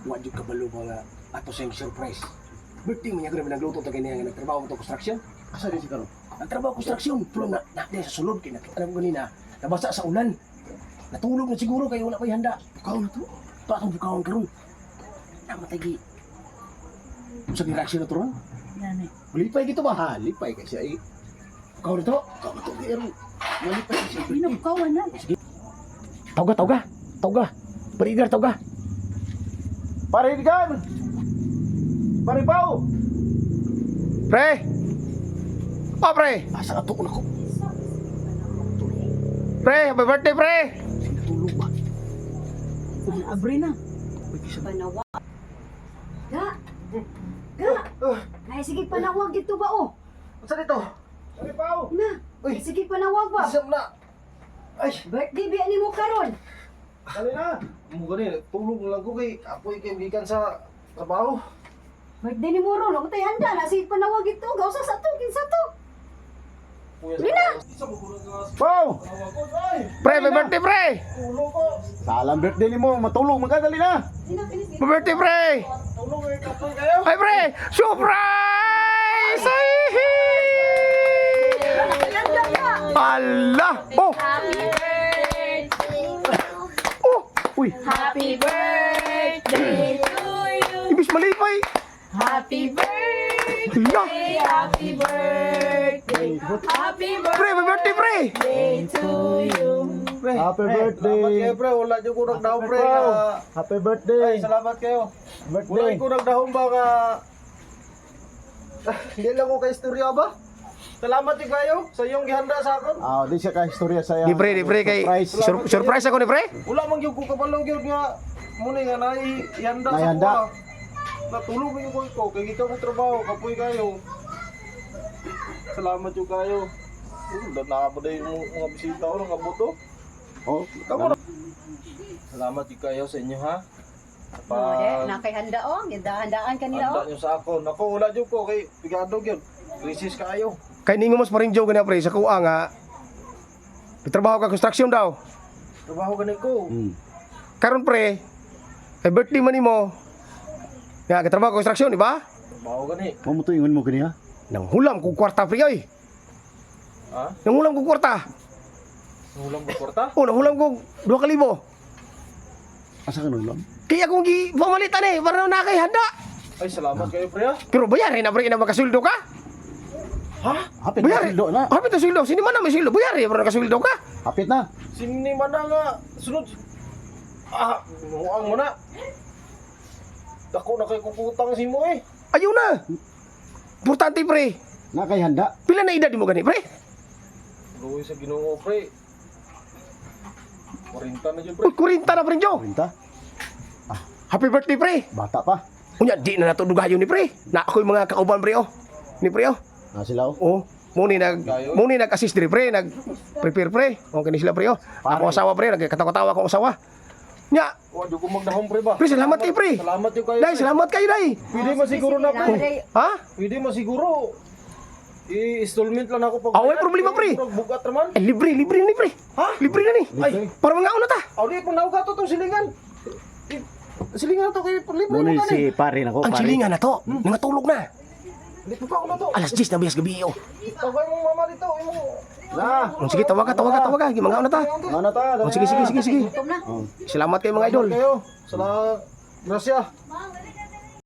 Wag yung kabalo mga ato sa surprise. Birthday mo niya kung nagluto to ganyan nga nagtrabaho to construction. Asa din si karon? Nagtrabaho construction, pero na sa sulod kay nakita mo ganina. Nabasa sa ulan. Natulog na siguro kay wala pa handa. Bukaw na to. Pa atong bukawon karon. Namatay. Sa reaction na to ron? Yan Lipay gito ba? Ha, lipay kasi ay. Bukaw na to. Ikaw na to, pero malipay kasi. Binukawan na. Tawga. Barigar tawga. Pare Edgar! Pare Pao! Pre! Pre! Asa ato ko na ko? Pre! Happy birthday, pre! Tulog ba? Abri na. Panawa. Ga! Ay, sige panawag dito ba oh? Asa dito? Pare Pao! Na, Uy! ay, sige panawag ba? Isam na! Ay! Birthday biya ni mo karon. Dali na! Mo gani, tulog na lang ko kay apoy kay gikan sa trabaho. Birthday ni mo ron, ako tayo handa na. Sige panawag ito, gawsa sa to, kinsa to. Pao! Pre! Happy birthday, pre! Tulog ko! Salam birthday ni mo, matulog magdali na! Happy birthday, pre! Tulog kay kapoy kayo! Ay, pre! Surprise! Ay! Handa ka. Ala! Oh! Oh! Uy! Happy birthday to you. Ibis malipay! Happy birthday. Ala! Happy birthday. Happy Pre! Happy birthday, pre! birthday to you. Pre, Happy salamat birthday. kayo pre, wala dyan ko nagdahon pre. Happy Ay, birthday. salamat kayo. Wala Birthday. ko nagdahon ba ka... Hindi lang ko kay istorya ba? Salamat din kayo sa iyong gihanda sa akin. Ah, di siya ka istorya sa Di pre, kay... Surprise. Surprise ako ni pre! Wala man gyud ko kabalong gyud nga muna nga ihanda sa Naihanda. kuha. Natulog yung ko kay ikaw mo trabaho, kapoy kayo. Salamat yung kayo. Nakapa na yung mga bisita ko, mga buto. Oh, Kamu na. Salamat yung kayo sa inyo ha. Nakahanda oh, handaan kanila Handa oh. nyo sa ako. Naku, wala dyan ko kay Pigado yun. Krisis kayo. Kay ningo mas paring joke na pre sa kuha nga. Nagtrabaho ka construction daw. Trabaho ganun ko. Karon pre, kay birthday man nimo. Nga katrabaho ka construction, di ba? Trabaho ganun mo mo ingon mo kaniya? Nang hulam ko kwarta pre oy. Ha? Nang hulam ko kwarta. Nulang mo kwarta? Oh, nang hulam ko 2,000. Asa ka nulam? Kaya akong pamalitan eh, para na kay handa. Ay, salamat kayo pre ha. Pero bayarin na pre na magkasuldo ka. Hapit na Bayarin. sildo na. Hapit na sildo. Sini man na may sildo. Bayarin para nakasuldo ka. Hapit na. Siniman na nga. Sunod. Nuang mo na. Dako na kay kukutang si mo eh. Ayaw na. Importante pre. Na kay handa. Pila na edad mo gani pre? Luwi sa Ginoo pre. 40 na dyan pre. Uy, 40 na pre Jo. Kwenta. Happy birthday pre. Bata pa. Unya di na nato dugayon ni pre. Na ako yung mga kauban pre oh. Ni pre oh. Na sila oh. Oh, muni nag-assist diri pre, nag-prepare pre. Okay ni sila pre oh. Ako asawa pre, nagkatawa-tawa akong asawa. Nya, Wa di ko magdahom pre ba? pre salamat kay pre. Salamat yung kayo. Dai, salamat kayo dai. Pwede masiguro na pre. Ha? Pwede masiguro. I-installment lang ako pag... Away problema, pre. Bugat naman. Eh, libre ni pre. Ha? Libre na ni. Ay, Para mga una ta. aw di pang naugato tong silingan. Silingan na to kay libre Muna mo si pare nako, Ang pare. silingan na to, nangatulog na. Di pa ako na to. Alas 10 na biyas gabi oh. Tawag mo mama dito, imo. Na. Oh, sige, tawag ka. Mga una ta. Ano ta? Oh, sige. Gutom na. Salamat kayo mga idol. Kayo. Salamat. Grasya.